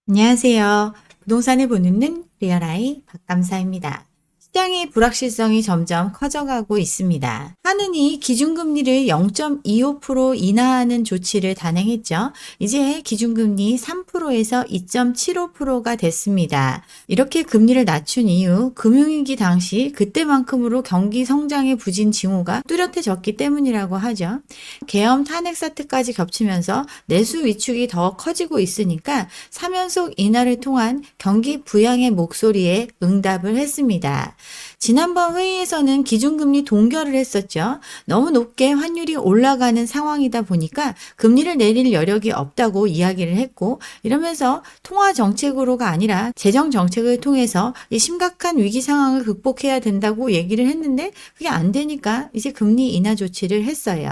안녕하세요. 부동산을 보는 눈 리얼아이 박감사입니다. 시장의 불확실성이 점점 커져가고 있습니다. 한은이 기준금리를 0.25% 인하하는 조치를 단행했죠. 이제 기준금리 3%에서 2.75%가 됐습니다. 이렇게 금리를 낮춘 이후 금융위기 당시 그때만큼으로 경기 성장의 부진 징후가 뚜렷해졌기 때문이라고 하죠. 계엄 탄핵 사태까지 겹치면서 내수 위축이 더 커지고 있으니까 3연속 인하를 통한 경기 부양의 목소리에 응답을 했습니다. 지난번 회의에서는 기준금리 동결을 했었죠. 너무 높게 환율이 올라가는 상황이다 보니까 금리를 내릴 여력이 없다고 이야기를 했고, 이러면서 통화 정책으로가 아니라 재정 정책을 통해서 이 심각한 위기 상황을 극복해야 된다고 얘기를 했는데 그게 안 되니까 이제 금리 인하 조치를 했어요.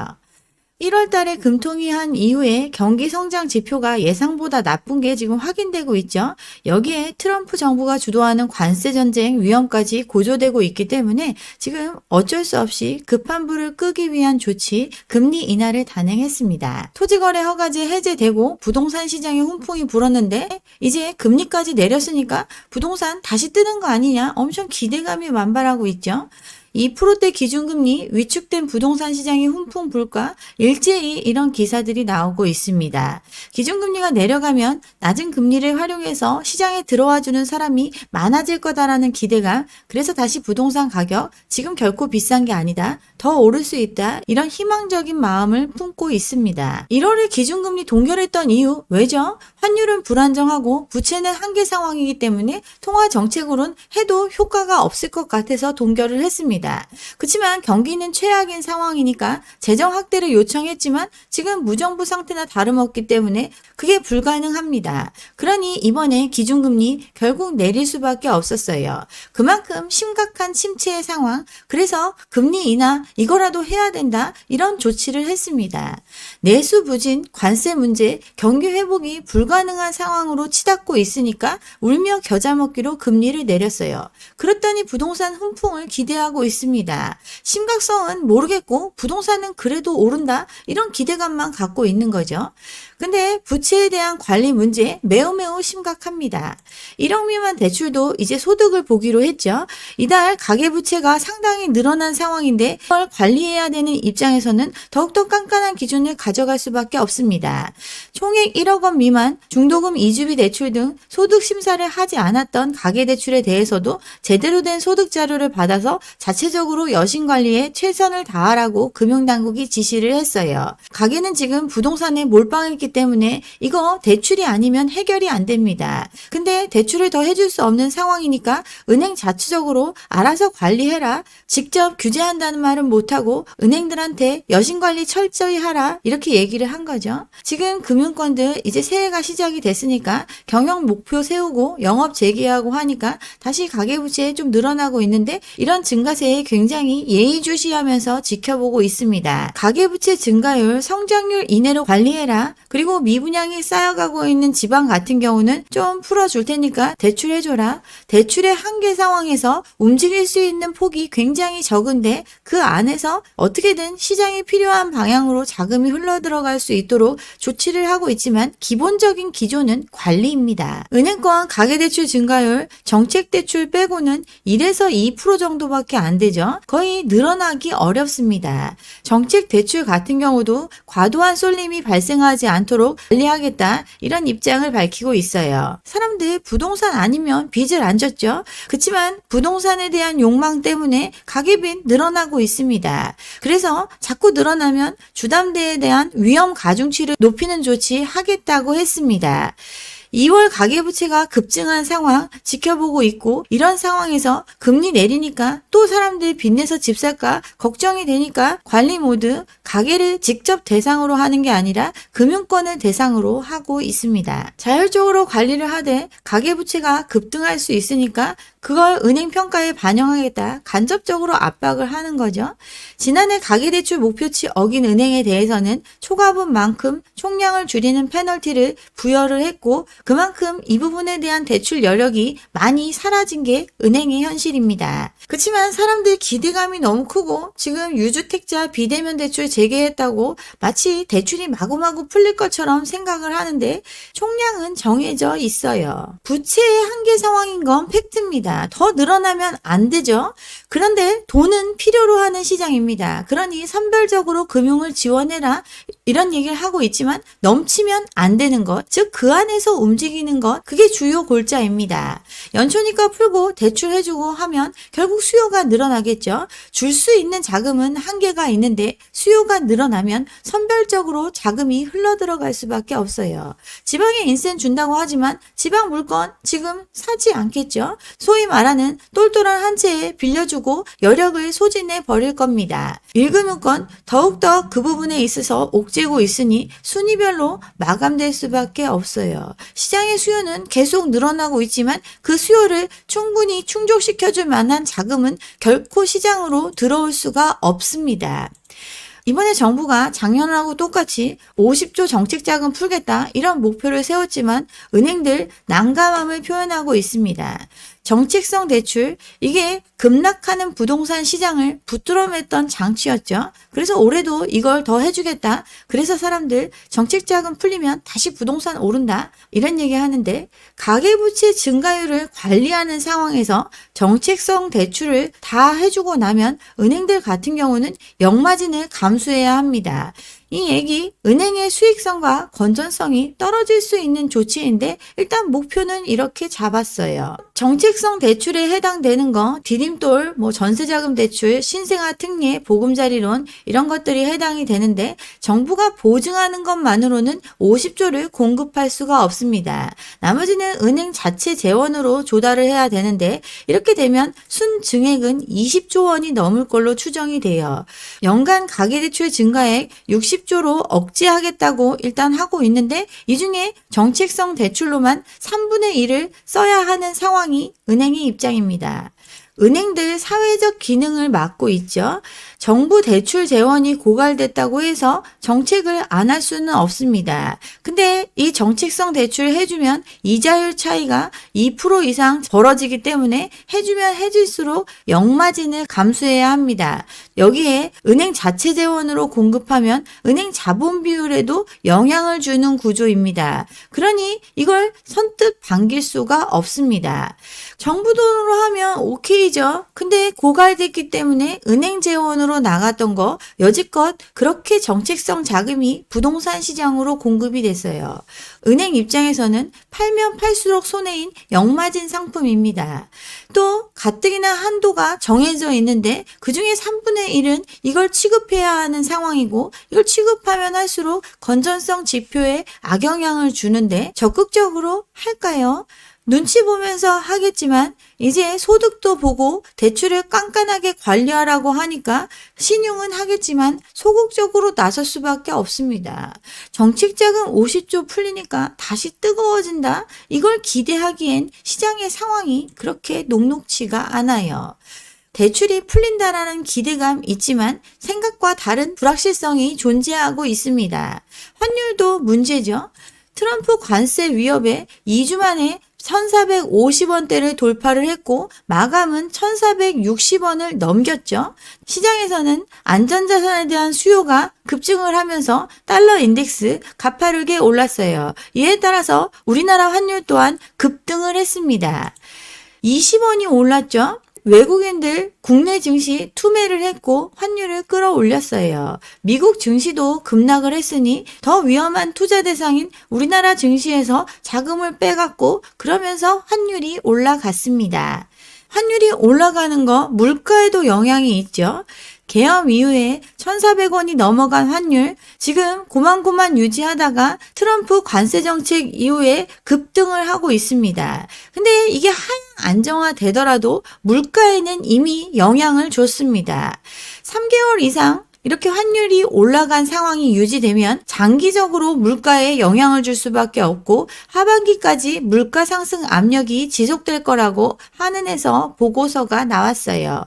1월 달에 금통위한 이후에 경기 성장 지표가 예상보다 나쁜 게 지금 확인되고 있죠. 여기에 트럼프 정부가 주도하는 관세 전쟁 위험까지 고조되고 있기 때문에 지금 어쩔 수 없이 급한 불을 끄기 위한 조치, 금리 인하를 단행했습니다. 토지거래 허가제 해제되고 부동산 시장에 훈풍이 불었는데 이제 금리까지 내렸으니까 부동산 다시 뜨는 거 아니냐 엄청 기대감이 만발하고 있죠. 2%대 기준금리 위축된 부동산 시장이 훈풍 불까 일제히 이런 기사들이 나오고 있습니다. 기준금리가 내려가면 낮은 금리를 활용해서 시장에 들어와주는 사람이 많아질 거다라는 기대감, 그래서 다시 부동산 가격 지금 결코 비싼 게 아니다, 더 오를 수 있다, 이런 희망적인 마음을 품고 있습니다. 1월에 기준금리 동결했던 이유 왜죠? 환율은 불안정하고 부채는 한계 상황이기 때문에 통화 정책으로는 해도 효과가 없을 것 같아서 동결을 했습니다. 그렇지만 경기는 최악인 상황이니까 재정 확대를 요청했지만 지금 무정부 상태나 다름없기 때문에 그게 불가능합니다. 그러니 이번에 기준금리 결국 내릴 수밖에 없었어요. 그만큼 심각한 침체의 상황, 그래서 금리 인하 이거라도 해야 된다, 이런 조치를 했습니다. 내수 부진, 관세 문제, 경기 회복이 불가능한 상황으로 치닫고 있으니까 울며 겨자 먹기로 금리를 내렸어요. 그랬더니 부동산 훈풍을 기대하고 있습니다. 심각성은 모르겠고 부동산은 그래도 오른다, 이런 기대감만 갖고 있는 거죠. 근데 부채에 대한 관리 문제 매우 심각합니다. 1억 미만 대출도 이제 소득을 보기로 했죠. 이달 가계부채가 상당히 늘어난 상황인데 이걸 관리해야 되는 입장에서는 더욱더 깐깐한 기준을 가져갈 수밖에 없습니다. 총액 1억 원 미만, 중도금 이주비 대출 등 소득 심사를 하지 않았던 가계대출에 대해서도 제대로 된 소득 자료를 받아서 자체적으로 여신관리에 최선을 다하라고 금융당국이 지시를 했어요. 가계는 지금 부동산에 몰빵했기 때문에 이거 대출이 아니면 해결이 안 됩니다. 근데 대출을 더 해줄 수 없는 상황이니까 은행 자체적으로 알아서 관리해라, 직접 규제한다는 말은 못하고 은행들한테 여신관리 철저히 하라, 이렇게 얘기를 한 거죠. 지금 금융권들 이제 새해가 시작이 됐으니까 경영 목표 세우고 영업 재개하고 하니까 다시 가계부채 좀 늘어나고 있는데 이런 증가세에 굉장히 예의주시하면서 지켜보고 있습니다. 가계부채 증가율, 성장률 이내로 관리해라, 그리고 미분양이 쌓여가고 있는 지방 같은 경우는 좀 풀어줄 테니까 대출해줘라. 대출의 한계 상황에서 움직일 수 있는 폭이 굉장히 적은데 그 안에서 어떻게든 시장이 필요한 방향으로 자금이 흘러들어갈 수 있도록 조치를 하고 있지만 기본적인 기조는 관리입니다. 은행권 가계대출 증가율 정책대출 빼고는 1에서 2% 정도밖에 안 되죠. 거의 늘어나기 어렵습니다. 정책대출 같은 경우도 과도한 쏠림이 발생하지 않도록 관리하겠다, 이런 입장을 밝히고 있어요. 사람들 부동산 아니면 빚을 안 졌죠. 그렇지만 부동산에 대한 욕망 때문에 가계빚 늘어나고 있습니다. 그래서 자꾸 늘어나면 주담대에 대한 위험 가중치를 높이는 조치 하겠다고 했습니다. 2월 가계부채가 급증한 상황 지켜보고 있고, 이런 상황에서 금리 내리니까 또 사람들 빚내서 집 살까 걱정이 되니까 관리 모드, 가계를 직접 대상으로 하는 게 아니라 금융권을 대상으로 하고 있습니다. 자율적으로 관리를 하되 가계부채가 급등할 수 있으니까 그걸 은행 평가에 반영하겠다, 간접적으로 압박을 하는 거죠. 지난해 가계대출 목표치 어긴 은행에 대해서는 초과분만큼 총량을 줄이는 페널티를 부여를 했고, 그만큼 이 부분에 대한 대출 여력이 많이 사라진 게 은행의 현실입니다. 그렇지만 사람들 기대감이 너무 크고 지금 유주택자 비대면 대출 재개했다고 마치 대출이 마구마구 풀릴 것처럼 생각을 하는데 총량은 정해져 있어요. 부채의 한계 상황인 건 팩트입니다. 더 늘어나면 안 되죠. 그런데 돈은 필요로 하는 시장입니다. 그러니 선별적으로 금융을 지원해라 이런 얘기를 하고 있지만 넘치면 안 되는 것, 즉 그 안에서 움직이는 것, 그게 주요 골자입니다. 연초니까 풀고 대출해주고 하면 결국 수요가 늘어나겠죠. 줄 수 있는 자금은 한계가 있는데 수요가 늘어나면 선별적으로 자금이 흘러들어갈 수밖에 없어요. 지방에 인센 준다고 하지만 지방 물건 지금 사지 않겠죠. 소위 말하는 똘똘한 한 채에 빌려주고 여력을 소진해 버릴 겁니다. 1금융권 더욱더 그 부분에 있어서 옥죄고 있으니 순위별로 마감될 수밖에 없어요. 시장의 수요는 계속 늘어나고 있지만 그 수요를 충분히 충족시켜줄 만한 자금은 결코 시장으로 들어올 수가 없습니다. 이번에 정부가 작년하고 똑같이 50조 정책자금 풀겠다 이런 목표를 세웠지만 은행들 난감함을 표현하고 있습니다. 정책성 대출, 이게 급락하는 부동산 시장을 붙들어맸던 장치였죠. 그래서 올해도 이걸 더 해주겠다. 그래서 사람들 정책자금 풀리면 다시 부동산 오른다. 이런 얘기 하는데 가계부채 증가율을 관리하는 상황에서 정책성 대출을 다 해주고 나면 은행들 같은 경우는 역마진을 감수해야 합니다. 이 얘기 은행의 수익성과 건전성이 떨어질 수 있는 조치인데 일단 목표는 이렇게 잡았어요. 정책성 대출에 해당되는 거 디딤돌, 전세자금 대출, 신생아 특례, 보금자리론 이런 것들이 해당이 되는데 정부가 보증하는 것만으로는 50조를 공급할 수가 없습니다. 나머지는 은행 자체 재원으로 조달을 해야 되는데 이렇게 되면 순증액은 20조 원이 넘을 걸로 추정이 돼요. 연간 가계대출 증가액 60조로 억제하겠다고 일단 하고 있는데 이 중에 정책성 대출로만 3분의 1을 써야 하는 상황이 은행의 입장입니다. 은행들 사회적 기능을 맡고 있죠. 정부 대출 재원이 고갈됐다고 해서 정책을 안 할 수는 없습니다. 근데 이 정책성 대출을 해주면 이자율 차이가 2% 이상 벌어지기 때문에 해주면 해줄수록 역마진을 감수해야 합니다. 여기에 은행 자체 재원으로 공급하면 은행 자본 비율에도 영향을 주는 구조입니다. 그러니 이걸 선뜻 반길 수가 없습니다. 정부 돈으로 하면 오케이죠. 근데 고갈됐기 때문에 은행 재원으로 나갔던 거 여지껏 그렇게 정책성 자금이 부동산 시장으로 공급이 됐어요. 은행 입장에서는 팔면 팔수록 손해인 역마진 상품입니다. 또 가뜩이나 한도가 정해져 있는데 그중에 3분의 1은 이걸 취급해야 하는 상황이고 이걸 취급하면 할수록 건전성 지표에 악영향을 주는데 적극적으로 할까요? 눈치 보면서 하겠지만 이제 소득도 보고 대출을 깐깐하게 관리하라고 하니까 신용은 하겠지만 소극적으로 나설 수밖에 없습니다. 정책자금 50조 풀리니까 다시 뜨거워진다? 이걸 기대하기엔 시장의 상황이 그렇게 녹록지가 않아요. 대출이 풀린다라는 기대감 있지만 생각과 다른 불확실성이 존재하고 있습니다. 환율도 문제죠. 트럼프 관세 위협에 2주 만에 1,450원대를 돌파를 했고 마감은 1,460원을 넘겼죠. 시장에서는 안전자산에 대한 수요가 급증을 하면서 달러 인덱스 가파르게 올랐어요. 이에 따라서 우리나라 환율 또한 급등을 했습니다. 20원이 올랐죠. 외국인들 국내 증시 투매를 했고 환율을 끌어올렸어요. 미국 증시도 급락을 했으니 더 위험한 투자 대상인 우리나라 증시에서 자금을 빼갔고 그러면서 환율이 올라갔습니다. 환율이 올라가는 거 물가에도 영향이 있죠. 개엄 이후에 1,400원이 넘어간 환율, 지금 고만고만 유지하다가 트럼프 관세 정책 이후에 급등을 하고 있습니다. 근데 이게 하향 안정화되더라도 물가에는 이미 영향을 줬습니다. 3개월 이상 이렇게 환율이 올라간 상황이 유지되면 장기적으로 물가에 영향을 줄 수밖에 없고 하반기까지 물가 상승 압력이 지속될 거라고 한은에서 보고서가 나왔어요.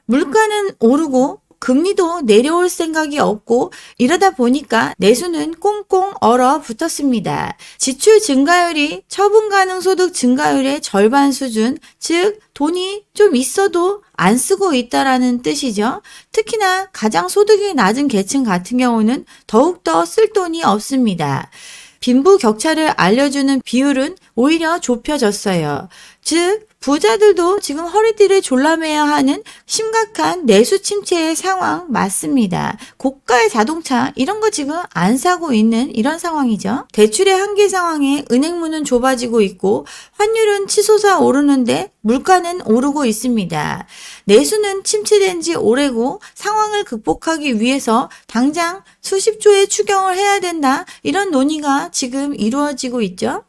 물가는 오르고 금리도 내려올 생각이 없고 이러다 보니까 내수는 꽁꽁 얼어붙었습니다. 지출 증가율이 처분 가능 소득 증가율의 절반 수준, 즉 돈이 좀 있어도 안 쓰고 있다라는 뜻이죠. 특히나 가장 소득이 낮은 계층 같은 경우는 더욱더 쓸 돈이 없습니다. 빈부격차를 알려주는 비율은 오히려 좁혀졌어요. 즉, 부자들도 지금 허리띠를 졸라매야 하는 심각한 내수 침체의 상황 맞습니다. 고가의 자동차 이런 거 지금 안 사고 있는 이런 상황이죠. 대출의 한계 상황에 은행문은 좁아지고 있고 환율은 치솟아 오르는데 물가는 오르고 있습니다. 내수는 침체된 지 오래고 상황을 극복하기 위해서 당장 수십조의 추경을 해야 된다. 이런 논의가 지금 이루어지고 있죠.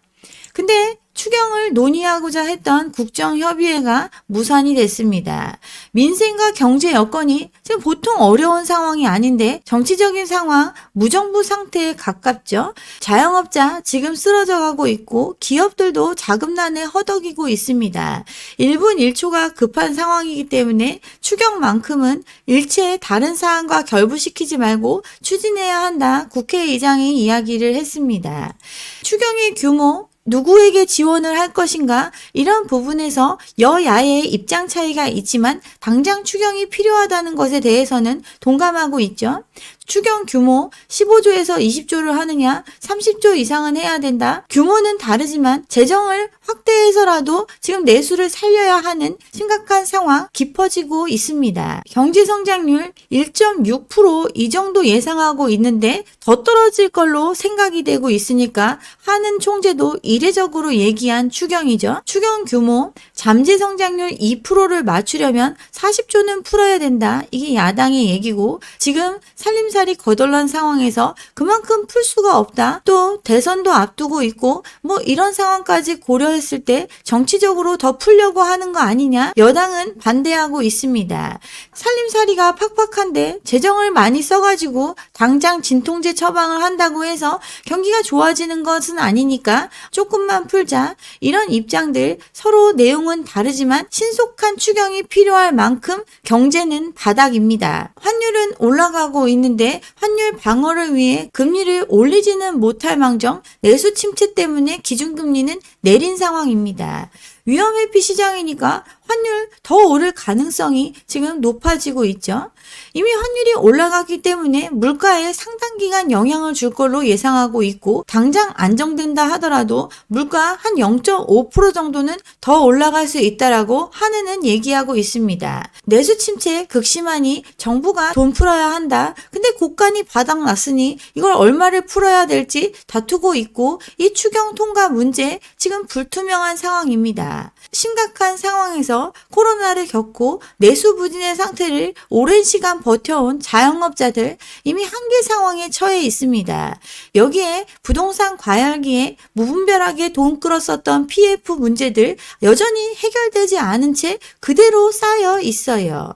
근데 추경을 논의하고자 했던 국정협의회가 무산이 됐습니다. 민생과 경제 여건이 지금 보통 어려운 상황이 아닌데 정치적인 상황, 무정부 상태에 가깝죠. 자영업자 지금 쓰러져 가고 있고 기업들도 자금난에 허덕이고 있습니다. 1분 1초가 급한 상황이기 때문에 추경만큼은 일체 다른 사안과 결부시키지 말고 추진해야 한다. 국회의장이 이야기를 했습니다. 추경의 규모, 누구에게 지원을 할 것인가 이런 부분에서 여야의 입장 차이가 있지만 당장 추경이 필요하다는 것에 대해서는 동감하고 있죠. 추경 규모 15조에서 20조를 하느냐 30조 이상은 해야 된다. 규모는 다르지만 재정을 확대해서라도 지금 내수를 살려야 하는 심각한 상황 깊어지고 있습니다. 경제 성장률 1.6% 정도 예상하고 있는데 더 떨어질 걸로 생각이 되고 있으니까 하는 총재도 이례적으로 얘기한 추경이죠. 추경 규모 잠재 성장률 2%를 맞추려면 40조는 풀어야 된다. 이게 야당의 얘기고 지금 살림살이 거덜난 상황에서 그만큼 풀 수가 없다. 또 대선도 앞두고 있고 뭐 이런 상황까지 고려했을 때 정치적으로 더 풀려고 하는 거 아니냐? 여당은 반대하고 있습니다. 살림살이가 팍팍한데 재정을 많이 써가지고 당장 진통제 처방을 한다고 해서 경기가 좋아지는 것은 아니니까 조금만 풀자. 이런 입장들 서로 내용은 다르지만 신속한 추경이 필요할 만큼 경제는 바닥입니다. 환율은 올라가고 있는데 환율 방어를 위해 금리를 올리지는 못할 망정 내수 침체 때문에 기준금리는 내린 상황입니다. 위험회피 시장이니까 환율 더 오를 가능성이 지금 높아지고 있죠. 이미 환율이 올라갔기 때문에 물가에 상당 기간 영향을 줄 걸로 예상하고 있고 당장 안정된다 하더라도 물가 한 0.5% 정도는 더 올라갈 수 있다라고 한은은 얘기하고 있습니다. 내수 침체 극심하니 정부가 돈 풀어야 한다. 근데 곡간이 바닥났으니 이걸 얼마를 풀어야 될지 다투고 있고 이 추경 통과 문제 지금 불투명한 상황입니다. 심각한 상황에서 코로나를 겪고 내수 부진의 상태를 오랜 시간 버텨온 자영업자들 이미 한계 상황에 처해 있습니다. 여기에 부동산 과열기에 무분별하게 돈 끌었었던 PF 문제들 여전히 해결되지 않은 채 그대로 쌓여 있어요.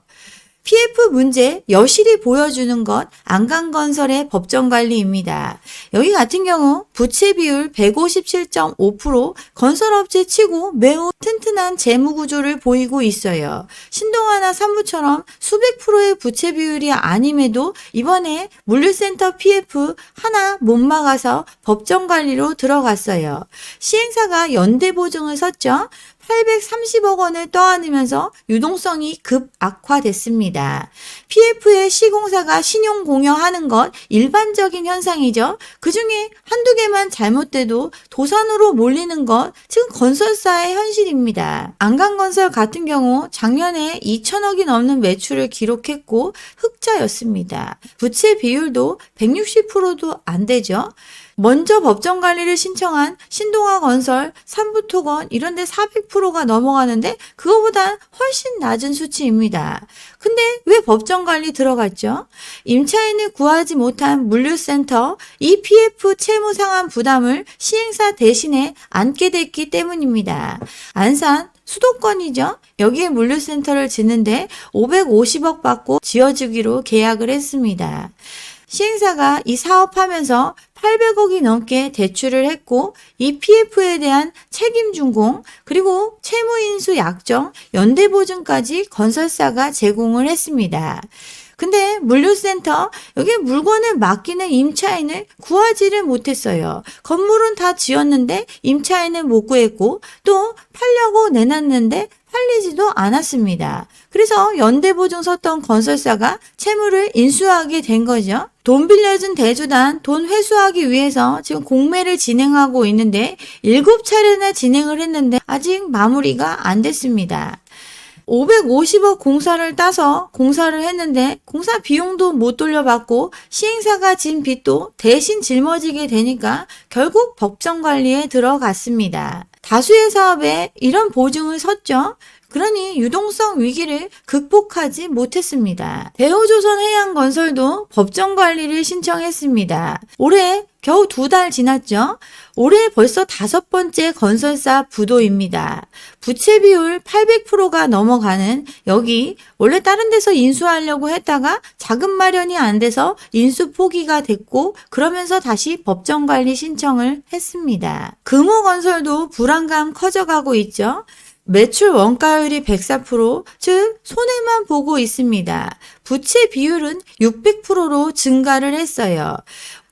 PF 문제 여실히 보여주는 것 안강건설의 법정관리입니다. 여기 같은 경우 부채 비율 157.5% 건설업체 치고 매우 튼튼한 재무구조를 보이고 있어요. 신동아나 삼부처럼 수백 프로의 부채 비율이 아님에도 이번에 물류센터 PF 하나 못 막아서 법정관리로 들어갔어요. 시행사가 연대보증을 섰죠. 830억 원을 떠안으면서 유동성이 급 악화됐습니다. PF의 시공사가 신용 공여하는 것 일반적인 현상이죠. 그중에 한두 개만 잘못돼도 도산으로 몰리는 것 지금 건설사의 현실입니다. 안강건설 같은 경우 작년에 2천억이 넘는 매출을 기록했고 흑자였습니다. 부채 비율도 160%도 안 되죠. 먼저 법정관리를 신청한 신동아건설, 삼부토건 이런 데 400%가 넘어가는데 그거보다 훨씬 낮은 수치입니다. 근데 왜 법정관리 들어갔죠? 임차인을 구하지 못한 물류센터 EPF 채무 상환 부담을 시행사 대신에 안게 됐기 때문입니다. 안산 수도권이죠. 여기에 물류센터를 짓는데 550억 받고 지어주기로 계약을 했습니다. 시행사가 이 사업하면서 800억이 넘게 대출을 했고 이 PF에 대한 책임 준공 그리고 채무인수 약정, 연대보증까지 건설사가 제공을 했습니다. 근데 물류센터 여기 물건을 맡기는 임차인을 구하지를 못했어요. 건물은 다 지었는데 임차인을 못 구했고 또 팔려고 내놨는데 팔리지도 않았습니다. 그래서 연대보증 섰던 건설사가 채무를 인수하게 된 거죠. 돈 빌려준 대주단 돈 회수하기 위해서 지금 공매를 진행하고 있는데 7차례나 진행을 했는데 아직 마무리가 안 됐습니다. 550억 공사를 따서 공사를 했는데 공사 비용도 못 돌려받고 시행사가 진 빚도 대신 짊어지게 되니까 결국 법정 관리에 들어갔습니다. 다수의 사업에 이런 보증을 섰죠. 그러니 유동성 위기를 극복하지 못했습니다. 대우조선해양건설도 법정 관리를 신청했습니다. 올해 겨우 2달 지났죠? 올해 벌써 5번째 건설사 부도입니다. 부채 비율 800%가 넘어가는 여기 원래 다른 데서 인수하려고 했다가 자금 마련이 안 돼서 인수 포기가 됐고 그러면서 다시 법정 관리 신청을 했습니다. 금호건설도 불안감 커져가고 있죠? 매출 원가율이 104%, 즉 손해만 보고 있습니다. 부채 비율은 600%로 증가를 했어요.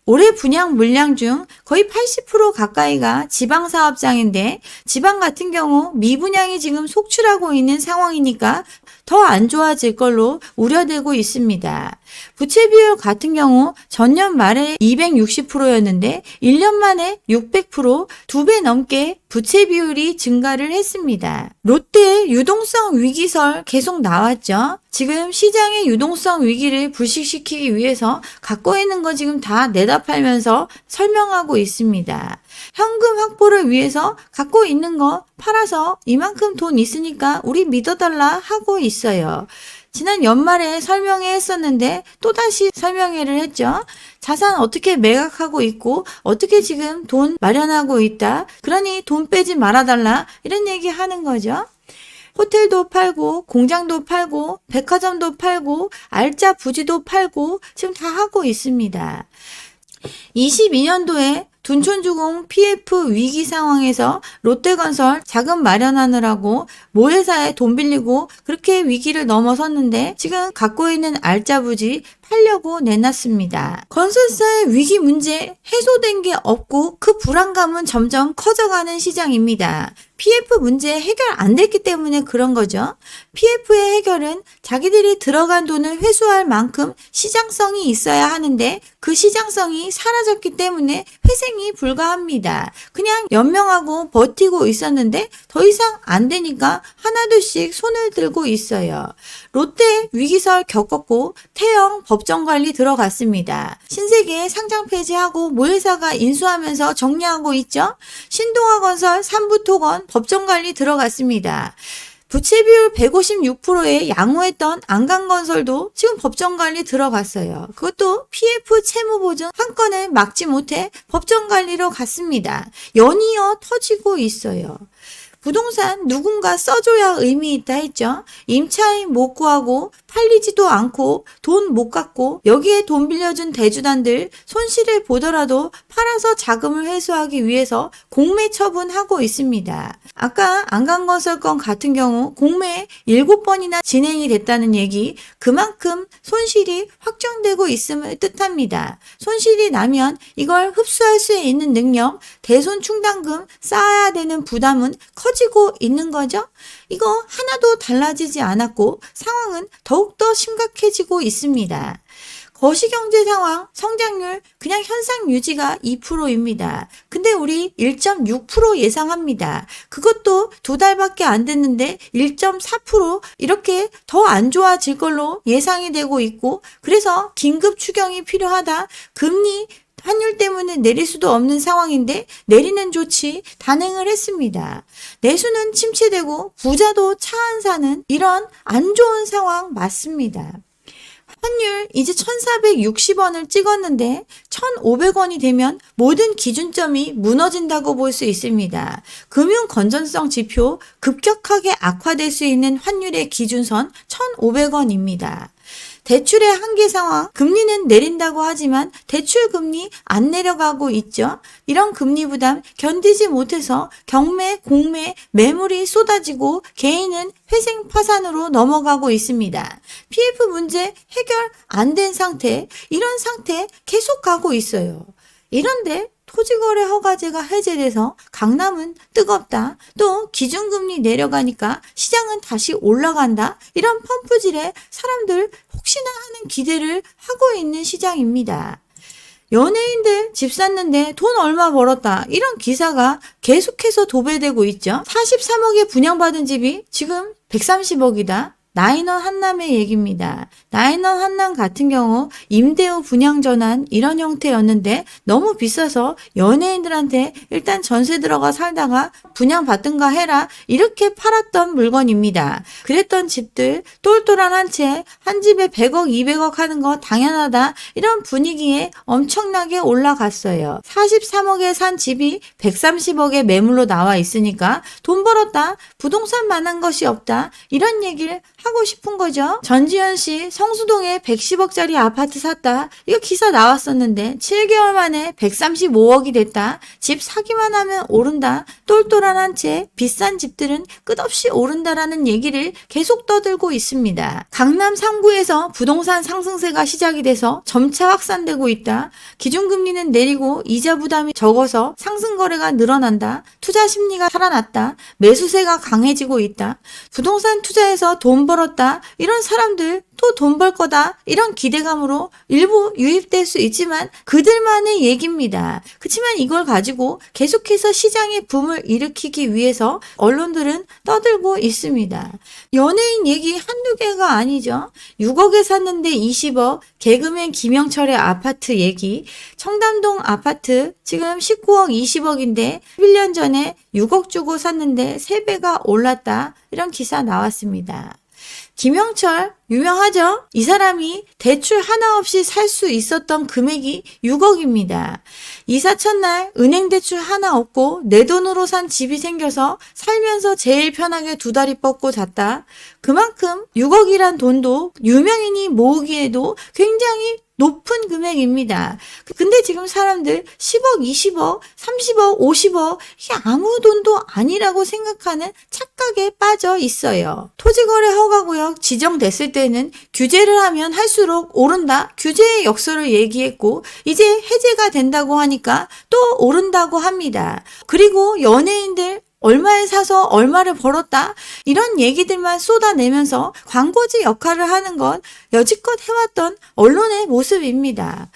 올해 분양 물량 중 거의 80% 가까이가 지방사업장인데 지방 같은 경우 미분양이 지금 속출하고 있는 상황이니까 더 안 좋아질 걸로 우려되고 있습니다. 부채 비율 같은 경우 전년 말에 260%였는데 1년 만에 600%, 2배 넘게 부채 비율이 증가를 했습니다. 롯데 유동성 위기설 계속 나왔죠. 지금 시장의 유동성 위기를 불식시키기 위해서 갖고 있는 거 지금 다 내다 팔면서 설명하고 있습니다. 현금 확보를 위해서 갖고 있는 거 팔아서 이만큼 돈 있으니까 우리 믿어달라 하고 있어요. 지난 연말에 설명회 했었는데 또다시 설명회를 했죠. 자산 어떻게 매각하고 있고 어떻게 지금 돈 마련하고 있다. 그러니 돈 빼지 말아달라 이런 얘기 하는 거죠. 호텔도 팔고 공장도 팔고 백화점도 팔고 알짜 부지도 팔고 지금 다 하고 있습니다. 22년도에 둔촌주공 PF 위기 상황에서 롯데건설 자금 마련하느라고 모회사에 돈 빌리고 그렇게 위기를 넘어섰는데 지금 갖고 있는 알짜 부지 팔려고 내놨습니다. 건설사의 위기 문제 해소된 게 없고 그 불안감은 점점 커져가는 시장입니다. PF 문제 해결 안 됐기 때문에 그런 거죠. PF의 해결은 자기들이 들어간 돈을 회수할 만큼 시장성이 있어야 하는데 그 시장성이 사라졌기 때문에 회생이 불가합니다. 그냥 연명하고 버티고 있었는데 더 이상 안 되니까 하나둘씩 손을 들고 있어요. 롯데 위기설 겪었고 태영 법정관리 들어갔습니다. 신세계 상장 폐지하고 모회사가 인수하면서 정리하고 있죠. 신동아건설 삼부토건 법정관리 들어갔습니다. 부채 비율 156%에 양호했던 안강건설도 지금 법정관리 들어갔어요. 그것도 PF 채무보증 한 건을 막지 못해 법정관리로 갔습니다. 연이어 터지고 있어요. 부동산 누군가 써줘야 의미 있다 했죠. 임차인 못 구하고 팔리지도 않고 돈 못 갚고 여기에 돈 빌려준 대주단들 손실을 보더라도 팔아서 자금을 회수하기 위해서 공매 처분하고 있습니다. 아까 안강건설 건 같은 경우 공매 7번이나 진행이 됐다는 얘기 그만큼 손실이 확정되고 있음을 뜻합니다. 손실이 나면 이걸 흡수할 수 있는 능력, 대손 충당금 쌓아야 되는 부담은 커지고 있는 거죠. 이거 하나도 달라지지 않았고 상황은 더욱더 심각해지고 있습니다. 거시경제 상황, 성장률 그냥 현상 유지가 2%입니다. 근데 우리 1.6% 예상합니다. 그것도 2달밖에 안 됐는데 1.4% 이렇게 더 안 좋아질 걸로 예상이 되고 있고 그래서 긴급 추경이 필요하다. 금리 환율 때문에 내릴 수도 없는 상황인데 내리는 조치 단행을 했습니다. 내수는 침체되고 부자도 차 안 사는 이런 안 좋은 상황 맞습니다. 환율 이제 1,460원을 찍었는데 1,500원이 되면 모든 기준점이 무너진다고 볼 수 있습니다. 금융 건전성 지표 급격하게 악화될 수 있는 환율의 기준선 1,500원입니다. 대출의 한계 상황, 금리는 내린다고 하지만 대출 금리 안 내려가고 있죠. 이런 금리 부담 견디지 못해서 경매, 공매, 매물이 쏟아지고 개인은 회생 파산으로 넘어가고 있습니다. PF 문제 해결 안 된 상태, 이런 상태 계속 가고 있어요. 이런데 토지거래 허가제가 해제돼서 강남은 뜨겁다. 또 기준금리 내려가니까 시장은 다시 올라간다. 이런 펌프질에 사람들 혹시나 하는 기대를 하고 있는 시장입니다. 연예인들 집 샀는데 돈 얼마 벌었다. 이런 기사가 계속해서 도배되고 있죠. 43억에 분양받은 집이 지금 130억이다. 나인원 한남의 얘기입니다. 나인원 한남 같은 경우 임대후 분양 전환 이런 형태였는데 너무 비싸서 연예인들한테 일단 전세 들어가 살다가 분양 받든가 해라 이렇게 팔았던 물건입니다. 그랬던 집들 똘똘한 한 채 한 집에 100억 200억 하는 거 당연하다 이런 분위기에 엄청나게 올라갔어요. 43억에 산 집이 130억에 매물로 나와 있으니까 돈 벌었다. 부동산만한 것이 없다. 이런 얘기를 하고 싶은 거죠. 전지현 씨 성수동에 110억짜리 아파트 샀다. 이거 기사 나왔었는데 7개월 만에 135억이 됐다. 집 사기만 하면 오른다. 똘똘한 한 채 비싼 집들은 끝없이 오른다라는 얘기를 계속 떠들고 있습니다. 강남 3구에서 부동산 상승세가 시작이 돼서 점차 확산되고 있다. 기준금리는 내리고 이자 부담이 적어서 상승 거래가 늘어난다. 투자 심리가 살아났다. 매수세가 강해지고 있다. 부동산 투자해서 돈 벌었다. 이런 사람들 또 돈 벌 거다. 이런 기대감으로 일부 유입될 수 있지만 그들만의 얘기입니다. 그렇지만 이걸 가지고 계속해서 시장의 붐을 일으키기 위해서 언론들은 떠들고 있습니다. 연예인 얘기 한두 개가 아니죠. 6억에 샀는데 20억, 개그맨 김영철의 아파트 얘기, 청담동 아파트 지금 19억 20억인데 11년 전에 6억 주고 샀는데 3배가 올랐다. 이런 기사 나왔습니다. 김영철 유명하죠? 이 사람이 대출 하나 없이 살 수 있었던 금액이 6억입니다. 이사 첫날 은행 대출 하나 없고 내 돈으로 산 집이 생겨서 살면서 제일 편하게 두 다리 뻗고 잤다. 그만큼 6억이란 돈도 유명인이 모으기에도 굉장히 높은 금액입니다. 근데 지금 사람들 10억, 20억, 30억, 50억 이게 아무 돈도 아니라고 생각하는 착각에 빠져 있어요. 토지거래 허가구역 지정됐을 때는 규제를 하면 할수록 오른다. 규제의 역설을 얘기했고 이제 해제가 된다고 하니까 또 오른다고 합니다. 그리고 연예인들 얼마에 사서 얼마를 벌었다 이런 얘기들만 쏟아내면서 광고지 역할을 하는 건 여지껏 해왔던 언론의 모습입니다.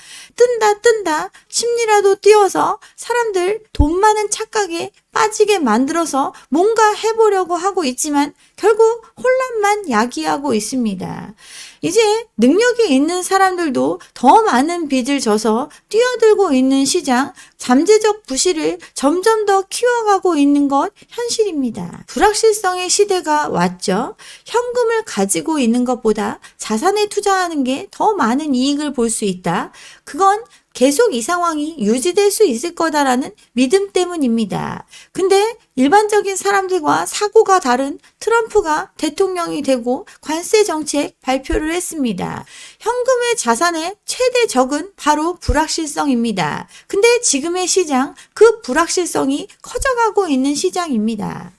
뜬다 심리라도 띄워서 사람들 돈 많은 착각에 빠지게 만들어서 뭔가 해보려고 하고 있지만 결국 혼란만 야기하고 있습니다. 이제 능력이 있는 사람들도 더 많은 빚을 져서 뛰어들고 있는 시장, 잠재적 부실을 점점 더 키워가고 있는 것 현실입니다. 불확실성의 시대가 왔죠. 현금을 가지고 있는 것보다 자산에 투자하는 게 더 많은 이익을 볼 수 있다. 그건 계속 이 상황이 유지될 수 있을 거다라는 믿음 때문입니다. 근데 일반적인 사람들과 사고가 다른 트럼프가 대통령이 되고 관세 정책 발표를 했습니다. 현금의 자산의 최대 적은 바로 불확실성입니다. 근데 지금의 시장, 그 불확실성이 커져가고 있는 시장입니다.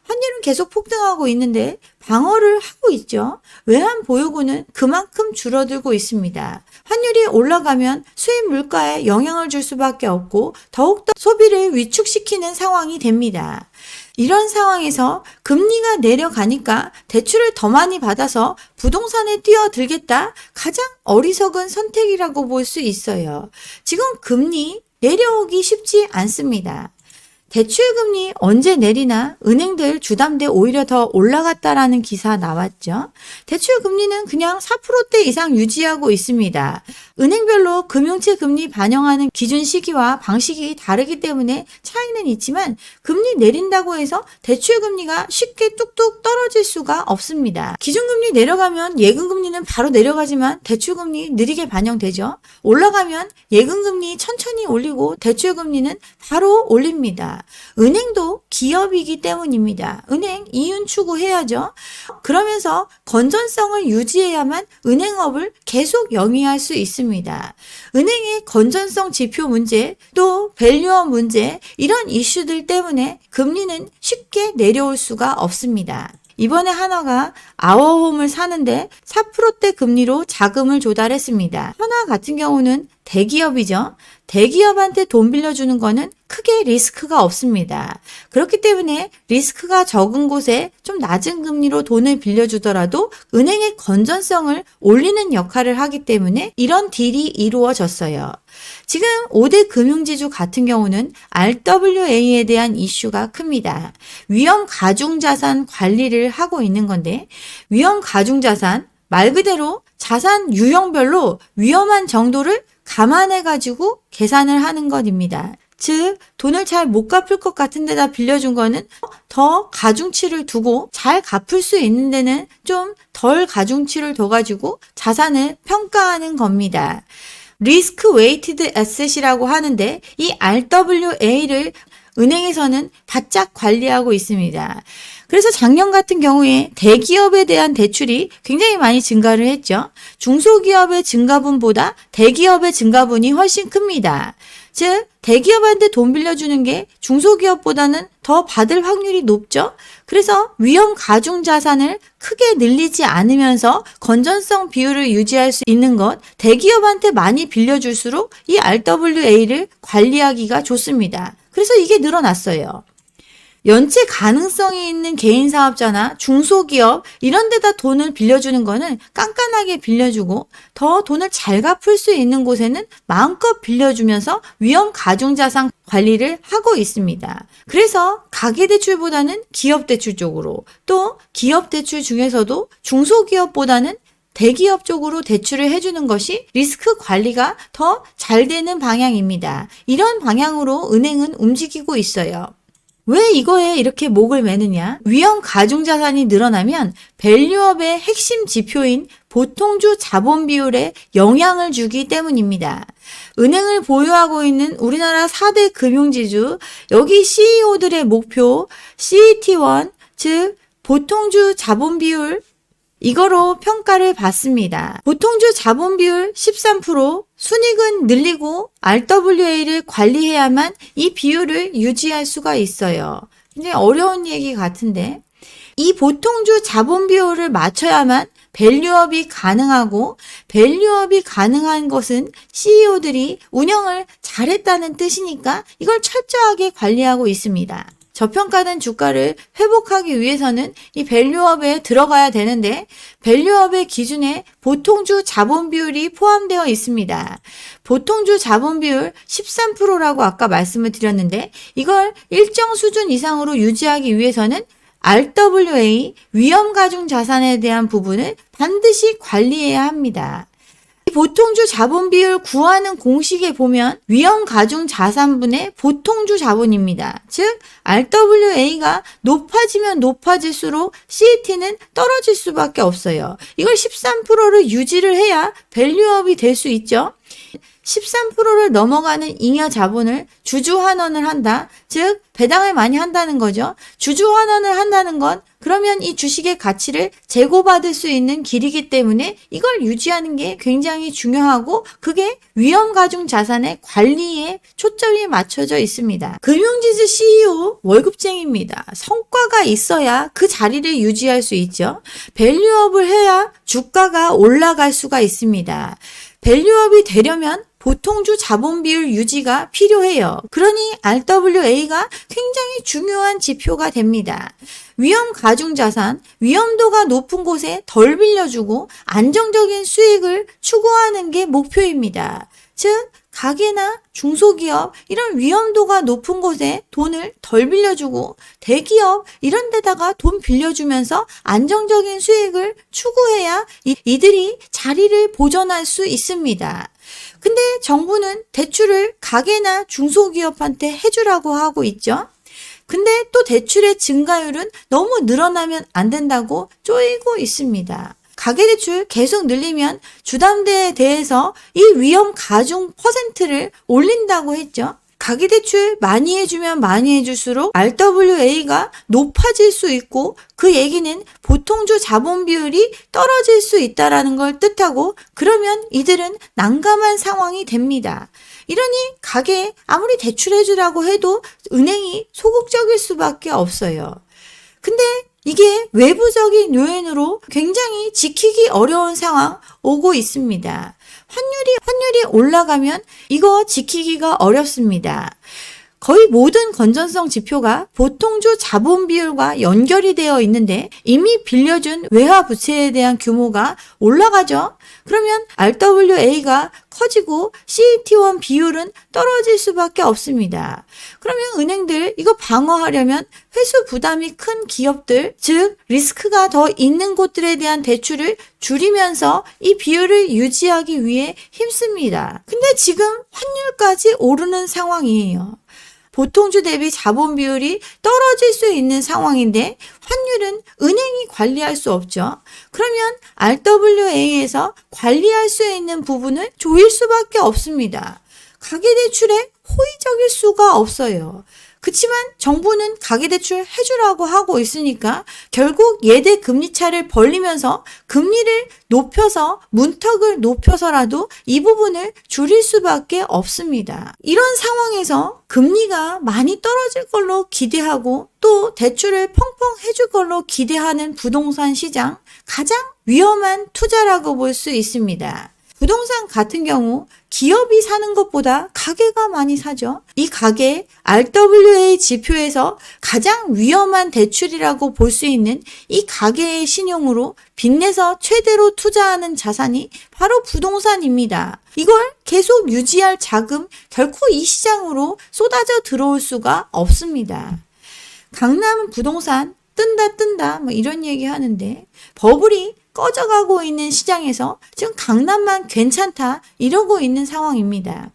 환율은 계속 폭등하고 있는데 방어를 하고 있죠. 외환 보유고는 그만큼 줄어들고 있습니다. 환율이 올라가면 수입 물가에 영향을 줄 수밖에 없고 더욱더 소비를 위축시키는 상황이 됩니다. 이런 상황에서 금리가 내려가니까 대출을 더 많이 받아서 부동산에 뛰어들겠다? 가장 어리석은 선택이라고 볼 수 있어요. 지금 금리 내려오기 쉽지 않습니다. 대출금리 언제 내리나 은행들 주담대 오히려 더 올라갔다라는 기사 나왔죠. 대출금리는 그냥 4%대 이상 유지하고 있습니다. 은행별로 금융채 금리 반영하는 기준 시기와 방식이 다르기 때문에 차이는 있지만 금리 내린다고 해서 대출금리가 쉽게 뚝뚝 떨어질 수가 없습니다. 기준금리 내려가면 예금금리는 바로 내려가지만 대출금리 느리게 반영되죠. 올라가면 예금금리 천천히 올리고 대출금리는 바로 올립니다. 은행도 기업이기 때문입니다. 은행 이윤 추구해야죠. 그러면서 건전성을 유지해야만 은행업을 계속 영위할 수 있습니다. 은행의 건전성 지표 문제, 또 밸류업 문제 이런 이슈들 때문에 금리는 쉽게 내려올 수가 없습니다. 이번에 하나가 아워홈을 사는데 4%대 금리로 자금을 조달했습니다. 하나 같은 경우는 대기업이죠. 대기업한테 돈 빌려주는 거는 크게 리스크가 없습니다. 그렇기 때문에 리스크가 적은 곳에 좀 낮은 금리로 돈을 빌려주더라도 은행의 건전성을 올리는 역할을 하기 때문에 이런 딜이 이루어졌어요. 지금 5대 금융지주 같은 경우는 RWA에 대한 이슈가 큽니다. 위험 가중자산 관리를 하고 있는 건데, 위험 가중자산 말 그대로 자산 유형별로 위험한 정도를 감안해가지고 계산을 하는 것입니다. 즉, 돈을 잘 못 갚을 것 같은 데다 빌려준 거는 더 가중치를 두고 잘 갚을 수 있는 데는 좀 덜 가중치를 둬가지고 자산을 평가하는 겁니다. 리스크 웨이티드 애셋이라고 하는데 이 RWA를 은행에서는 바짝 관리하고 있습니다. 그래서 작년 같은 경우에 대기업에 대한 대출이 굉장히 많이 증가를 했죠. 중소기업의 증가분보다 대기업의 증가분이 훨씬 큽니다. 즉 대기업한테 돈 빌려주는 게 중소기업보다는 더 받을 확률이 높죠. 그래서 위험 가중 자산을 크게 늘리지 않으면서 건전성 비율을 유지할 수 있는 것, 대기업한테 많이 빌려줄수록 이 RWA를 관리하기가 좋습니다. 그래서 이게 늘어났어요. 연체 가능성이 있는 개인 사업자나 중소기업 이런 데다 돈을 빌려주는 거는 깐깐하게 빌려주고 더 돈을 잘 갚을 수 있는 곳에는 마음껏 빌려주면서 위험 가중자산 관리를 하고 있습니다. 그래서 가계대출보다는 기업대출 쪽으로, 또 기업대출 중에서도 중소기업보다는 대기업 쪽으로 대출을 해주는 것이 리스크 관리가 더 잘 되는 방향입니다. 이런 방향으로 은행은 움직이고 있어요. 왜 이거에 이렇게 목을 매느냐? 위험 가중자산이 늘어나면 밸류업의 핵심 지표인 보통주 자본 비율에 영향을 주기 때문입니다. 은행을 보유하고 있는 우리나라 4대 금융지주, 여기 CEO들의 목표 CET1, 즉 보통주 자본 비율, 이거로 평가를 받습니다. 보통주 자본 비율 13%, 순이익은 늘리고 RWA를 관리해야만 이 비율을 유지할 수가 있어요. 굉장히 어려운 얘기 같은데, 이 보통주 자본 비율을 맞춰야만 밸류업이 가능하고, 밸류업이 가능한 것은 CEO들이 운영을 잘했다는 뜻이니까 이걸 철저하게 관리하고 있습니다. 저평가된 주가를 회복하기 위해서는 이 밸류업에 들어가야 되는데, 밸류업의 기준에 보통주 자본 비율이 포함되어 있습니다. 보통주 자본 비율 13%라고 아까 말씀을 드렸는데, 이걸 일정 수준 이상으로 유지하기 위해서는 RWA, 위험 가중 자산에 대한 부분을 반드시 관리해야 합니다. 보통주 자본 비율 구하는 공식에 보면 위험 가중 자산분의 보통주 자본입니다. 즉 RWA가 높아지면 높아질수록 CET는 떨어질 수밖에 없어요. 이걸 13%를 유지를 해야 밸류업이 될 수 있죠. 13%를 넘어가는 잉여 자본을 주주 환원을 한다. 즉 배당을 많이 한다는 거죠. 주주 환원을 한다는 건 그러면 이 주식의 가치를 재고받을 수 있는 길이기 때문에 이걸 유지하는 게 굉장히 중요하고, 그게 위험 가중 자산의 관리에 초점이 맞춰져 있습니다. 금융지주 CEO 월급쟁이입니다. 성과가 있어야 그 자리를 유지할 수 있죠. 밸류업을 해야 주가가 올라갈 수가 있습니다. 밸류업이 되려면 보통주 자본 비율 유지가 필요해요. 그러니 RWA가 굉장히 중요한 지표가 됩니다. 위험 가중 자산, 위험도가 높은 곳에 덜 빌려주고 안정적인 수익을 추구하는 게 목표입니다. 즉 가게나 중소기업 이런 위험도가 높은 곳에 돈을 덜 빌려주고 대기업 이런 데다가 돈 빌려주면서 안정적인 수익을 추구해야 이들이 자리를 보존할 수 있습니다. 근데 정부는 대출을 가게나 중소기업한테 해주라고 하고 있죠. 근데 또 대출의 증가율은 너무 늘어나면 안 된다고 쪼이고 있습니다. 가계대출 계속 늘리면 주담대에 대해서 이 위험 가중 퍼센트를 올린다고 했죠. 가계대출 많이 해주면 많이 해줄수록 RWA가 높아질 수 있고, 그 얘기는 보통주 자본 비율이 떨어질 수 있다는 걸 뜻하고, 그러면 이들은 난감한 상황이 됩니다. 이러니 가게에 아무리 대출해주라고 해도 은행이 소극적일 수밖에 없어요. 근데 이게 외부적인 요인으로 굉장히 지키기 어려운 상황 오고 있습니다. 환율이 올라가면 이거 지키기가 어렵습니다. 거의 모든 건전성 지표가 보통주 자본 비율과 연결이 되어 있는데 이미 빌려준 외화 부채에 대한 규모가 올라가죠. 그러면 RWA가 커지고 CET1 비율은 떨어질 수밖에 없습니다. 그러면 은행들 이거 방어하려면 회수 부담이 큰 기업들, 즉 리스크가 더 있는 곳들에 대한 대출을 줄이면서 이 비율을 유지하기 위해 힘씁니다. 근데 지금 환율까지 오르는 상황이에요. 보통주 대비 자본 비율이 떨어질 수 있는 상황인데 환율은 은행이 관리할 수 없죠. 그러면 RWA에서 관리할 수 있는 부분을 조일 수밖에 없습니다. 가계대출에 호의적일 수가 없어요. 그치만 정부는 가계대출 해주라고 하고 있으니까 결국 예대 금리 차를 벌리면서 금리를 높여서 문턱을 높여서라도 이 부분을 줄일 수밖에 없습니다. 이런 상황에서 금리가 많이 떨어질 걸로 기대하고 또 대출을 펑펑 해줄 걸로 기대하는 부동산 시장 가장 위험한 투자라고 볼 수 있습니다. 부동산 같은 경우 기업이 사는 것보다 가게가 많이 사죠. 이 가게 RWA 지표에서 가장 위험한 대출이라고 볼 수 있는 이 가게의 신용으로 빚내서 최대로 투자하는 자산이 바로 부동산입니다. 이걸 계속 유지할 자금 결코 이 시장으로 쏟아져 들어올 수가 없습니다. 강남 부동산 뜬다 뭐 이런 얘기 하는데 버블이 꺼져가고 있는 시장에서 지금 강남만 괜찮다 이러고 있는 상황입니다.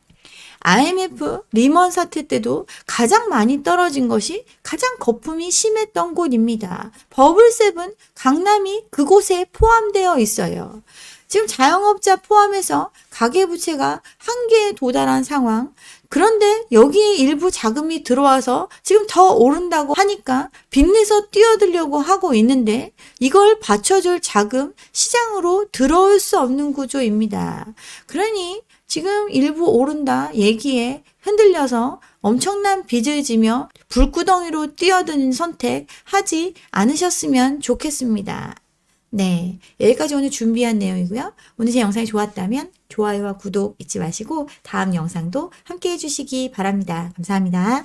IMF 리먼 사태 때도 가장 많이 떨어진 것이 가장 거품이 심했던 곳입니다. 버블7 강남이 그곳에 포함되어 있어요. 지금 자영업자 포함해서 가계부채가 한계에 도달한 상황. 그런데 여기에 일부 자금이 들어와서 지금 더 오른다고 하니까 빚내서 뛰어들려고 하고 있는데 이걸 받쳐줄 자금 시장으로 들어올 수 없는 구조입니다. 그러니 지금 일부 오른다 얘기에 흔들려서 엄청난 빚을 지며 불구덩이로 뛰어드는 선택 하지 않으셨으면 좋겠습니다. 네, 여기까지 오늘 준비한 내용이고요. 오늘 제 영상이 좋았다면 좋아요와 구독 잊지 마시고 다음 영상도 함께 해주시기 바랍니다. 감사합니다.